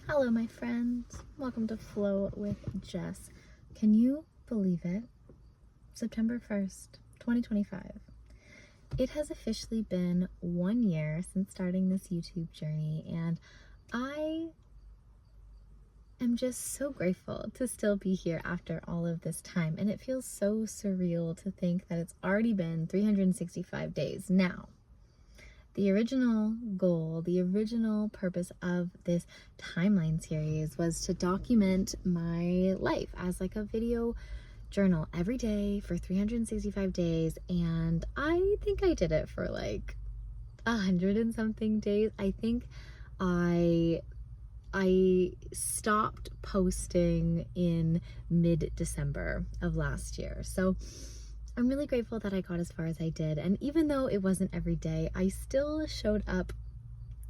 Hello, my friends. Welcome to Flow with Jess. Can you believe it? September 1st, 2025. It has officially been 1 year since starting this YouTube journey, and I am just so grateful to still be here after all of this time. And it feels so surreal to think that it's already been 365 days now. The original goal, the original purpose of this timeline series was to document my life as like a video journal every day for 365 days. And I think I did it for like 100 and something days. I think I stopped posting in mid-December of last year. So I'm really grateful that I got as far as I did. And even though it wasn't every day, I still showed up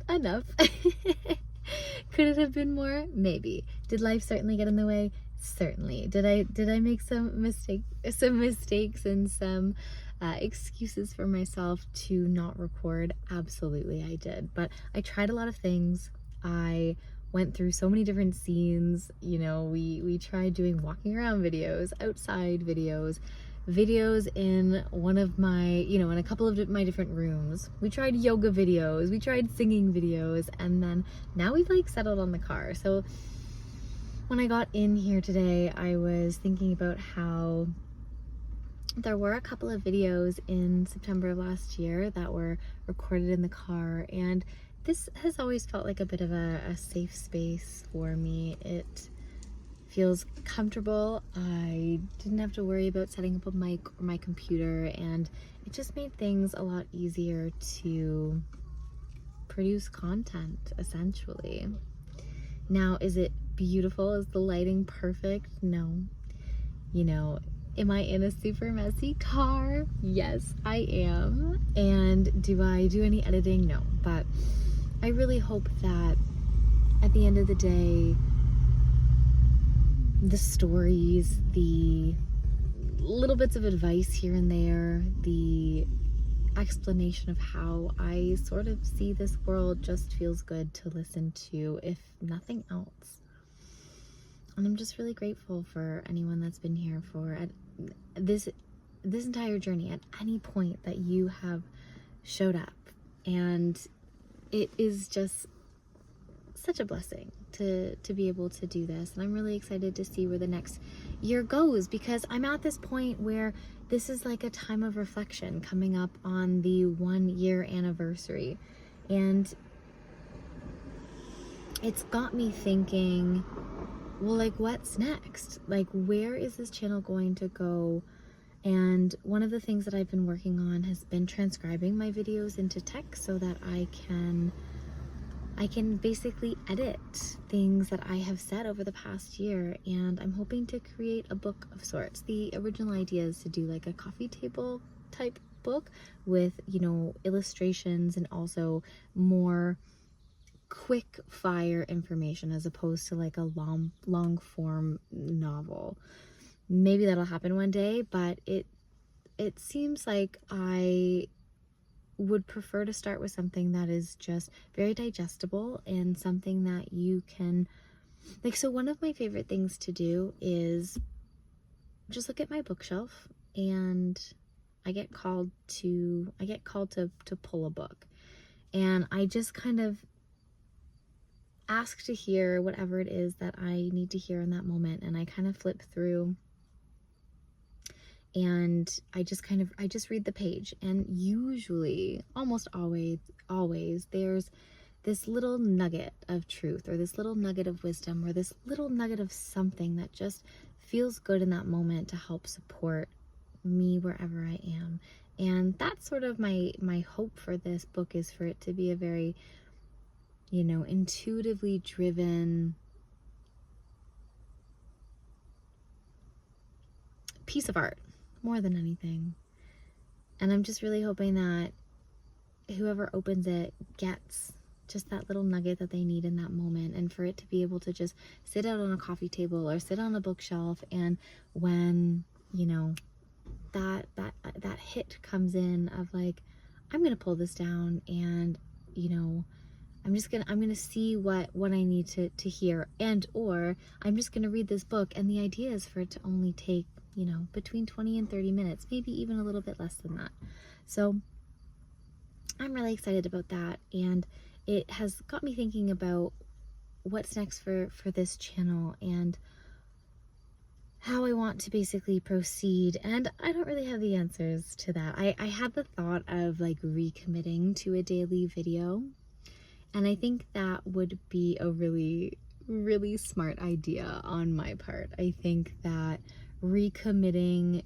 enough. Could it have been more? Maybe. Did life certainly get in the way? Certainly. Did I make some mistakes and some excuses for myself to not record? Absolutely I did. But I tried a lot of things. I went through so many different scenes. You know, we tried doing walking around videos, outside videos in one of my, in a couple of my different rooms. We tried yoga videos, we tried singing videos, and then now we've like settled on the car. So when I got in here today, I was thinking about how there were a couple of videos in September of last year that were recorded in the car, and this has always felt like a bit of a safe space for me. It feels comfortable. I didn't have to worry about setting up a mic or my computer, and it just made things a lot easier to produce content, essentially. Now, is it beautiful? Is the lighting perfect? No. Am I in a super messy car? Yes, I am. And do I do any editing? No. But I really hope that at the end of the day, the stories, the little bits of advice here and there, the explanation of how I sort of see this world just feels good to listen to, if nothing else. And I'm just really grateful for anyone that's been here for this entire journey, at any point that you have showed up. And it is just such a blessing to be able to do this, and I'm really excited to see where the next year goes, because I'm at this point where this is like a time of reflection coming up on the 1 year anniversary, and it's got me thinking, well, like, what's next? Like, where is this channel going to go? And one of the things that I've been working on has been transcribing my videos into text so that I can basically edit things that I have said over the past year, and I'm hoping to create a book of sorts. The original idea is to do like a coffee table type book with, illustrations and also more quick fire information as opposed to like a long form novel. Maybe that'll happen one day, but it seems like I would prefer to start with something that is just very digestible and something that you can, like, so one of my favorite things to do is just look at my bookshelf, and I get called to pull a book, and I just kind of ask to hear whatever it is that I need to hear in that moment, and I kind of flip through, and I just read the page, and usually, almost always, there's this little nugget of truth, or this little nugget of wisdom, or this little nugget of something that just feels good in that moment to help support me wherever I am. And that's sort of my hope for this book, is for it to be a very, intuitively driven piece of art, more than anything. And I'm just really hoping that whoever opens it gets just that little nugget that they need in that moment, and for it to be able to just sit out on a coffee table or sit on a bookshelf, and when that hit comes in of like, I'm gonna pull this down, and I'm gonna see what I need to hear, and or I'm just gonna read this book, and the idea is for it to only take, you know, between 20 and 30 minutes, maybe even a little bit less than that. So I'm really excited about that, and it has got me thinking about what's next for this channel and how I want to basically proceed. And I don't really have the answers to that. I had the thought of like recommitting to a daily video, and I think that would be a really, really smart idea on my part. I think that recommitting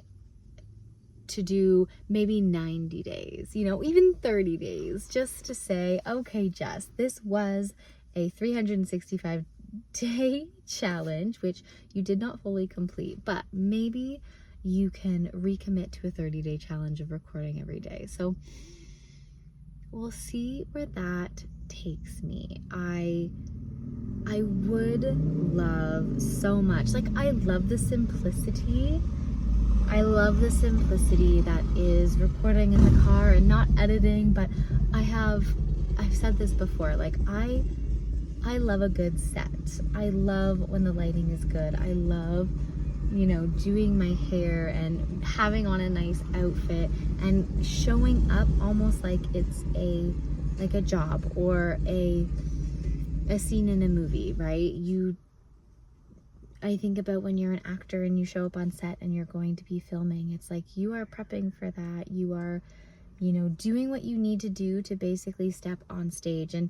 to do maybe 90 days, you know, even 30 days, just to say, okay, Jess, this was a 365-day challenge, which you did not fully complete, but maybe you can recommit to a 30-day challenge of recording every day. So we'll see where that takes me. I would love so much, like, I love the simplicity. I love the simplicity that is recording in the car and not editing, but I've said this before, like, I love a good set. I love when the lighting is good. I love, you know, doing my hair and having on a nice outfit and showing up almost like it's a job or a scene in a movie, right? I think about when you're an actor and you show up on set and you're going to be filming. It's like you are prepping for that. You are, you know, doing what you need to do to basically step on stage. And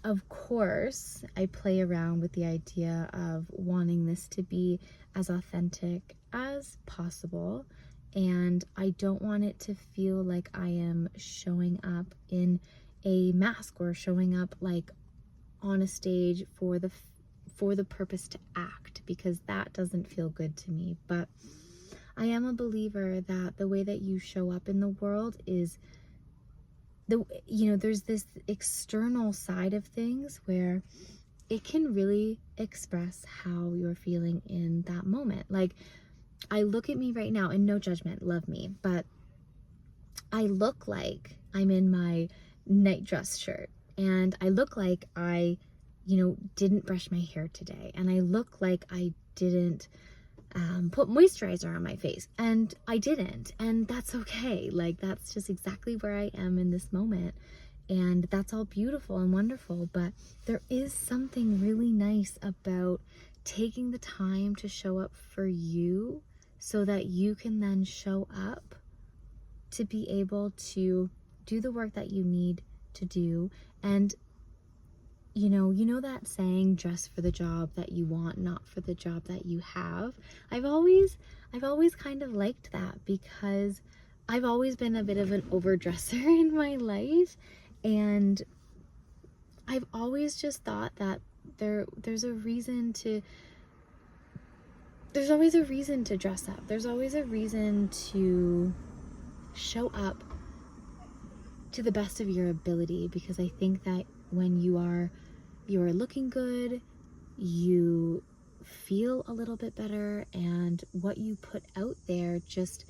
of course, I play around with the idea of wanting this to be as authentic as possible. And I don't want it to feel like I am showing up in a mask or showing up like on a stage for the purpose to act, because that doesn't feel good to me. But I am a believer that the way that you show up in the world is there's this external side of things where it can really express how you're feeling in that moment. Like, I look at me right now, and no judgment, love me, but I look like I'm in my night dress shirt, and I look like I, you know, didn't brush my hair today, and I look like I didn't put moisturizer on my face, and I didn't, and that's okay. Like, that's just exactly where I am in this moment, and that's all beautiful and wonderful. But there is something really nice about taking the time to show up for you so that you can then show up to be able to do the work that you need to do. And you know that saying, dress for the job that you want, not for the job that you have. I've always kind of liked that, because I've always been a bit of an overdresser in my life, and I've always just thought that there's always a reason to dress up. There's always a reason to show up to the best of your ability, because I think that when you are looking good, you feel a little bit better, and what you put out there just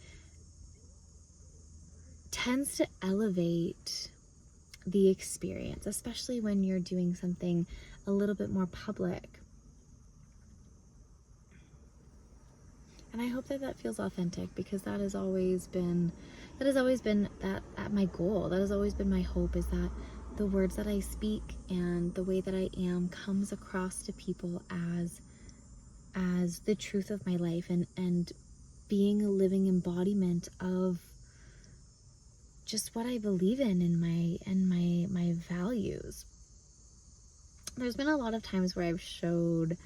tends to elevate the experience, especially when you're doing something a little bit more public. And I hope that feels authentic, because that has always been my goal. That has always been my hope, is that the words that I speak and the way that I am comes across to people as the truth of my life, and being a living embodiment of just what I believe in my values. There's been a lot of times where I've shown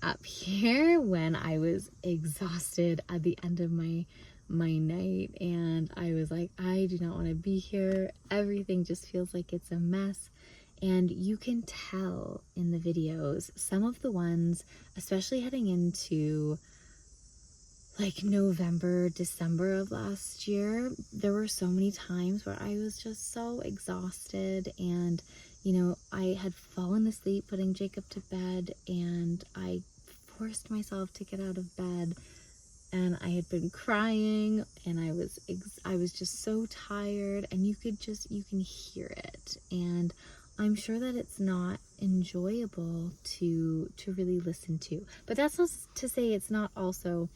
up here when I was exhausted at the end of my night, and I was like, I do not want to be here. Everything just feels like it's a mess. And you can tell in the videos, some of the ones, especially heading into like November, December of last year, there were so many times where I was just so exhausted, and you know, I had fallen asleep putting Jacob to bed, and I forced myself to get out of bed and I had been crying, and I was just so tired, and you can hear it. And I'm sure that it's not enjoyable to really listen to, but that's not to say it's not also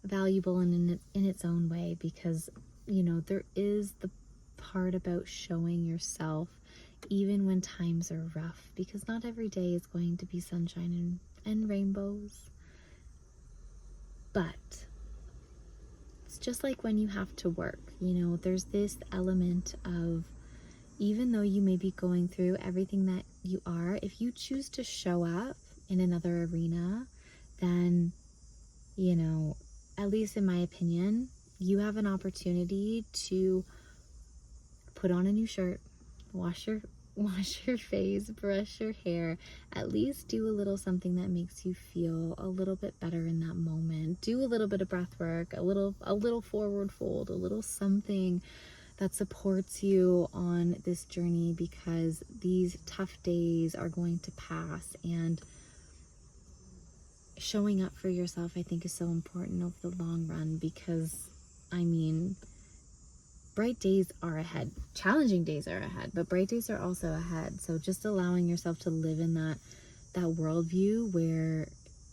valuable in its own way, because there is the part about showing yourself even when times are rough, because not every day is going to be sunshine and rainbows. But it's just like when you have to work, there's this element of, even though you may be going through everything that you are, if you choose to show up in another arena, then, at least in my opinion, you have an opportunity to put on a new shirt, wash your face, brush your hair, at least do a little something that makes you feel a little bit better in that moment. Do a little bit of breath work, a little forward fold, a little something that supports you on this journey, because these tough days are going to pass, and showing up for yourself, I think, is so important over the long run, because bright days are ahead, challenging days are ahead, but bright days are also ahead. So just allowing yourself to live in that worldview where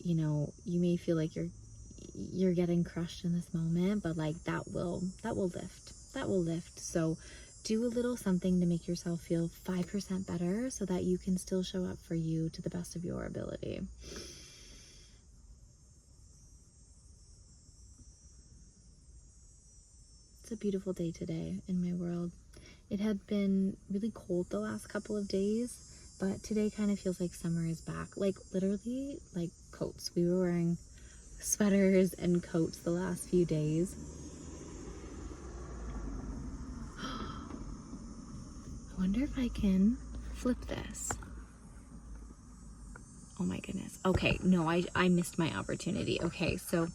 you may feel like you're getting crushed in this moment, but like that will lift. So do a little something to make yourself feel 5% better, so that you can still show up for you to the best of your ability. It's a beautiful day today in my world. It had been really cold the last couple of days, but today kind of feels like summer is back. Like literally, like coats. We were wearing sweaters and coats the last few days. I wonder if I can flip this. Oh my goodness. Okay, no, I missed my opportunity. Okay, so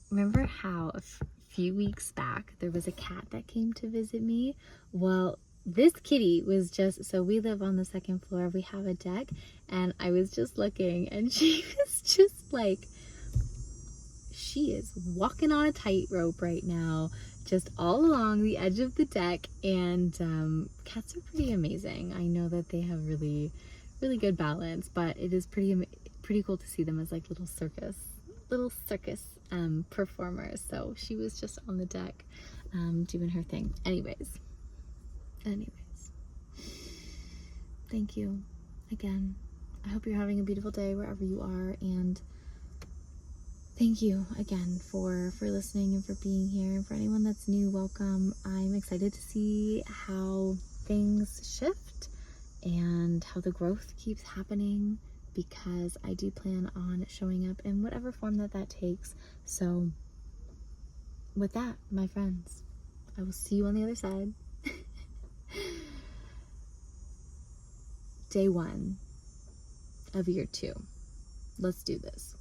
remember how a few weeks back there was a cat that came to visit me? Well, this kitty was just, so we live on the second floor, we have a deck, and I was just looking, and she was just like, she is walking on a tightrope right now, just all along the edge of the deck. And cats are pretty amazing. I know that they have really good balance, but it is pretty cool to see them as like little circus performers. So she was just on the deck doing her thing. Anyways, thank you again. I hope you're having a beautiful day wherever you are, and thank you again for listening and for being here. And for anyone that's new, welcome. I'm excited to see how things shift and how the growth keeps happening, because I do plan on showing up in whatever form that takes. So with that, my friends, I will see you on the other side. Day 1 of year 2. Let's do this.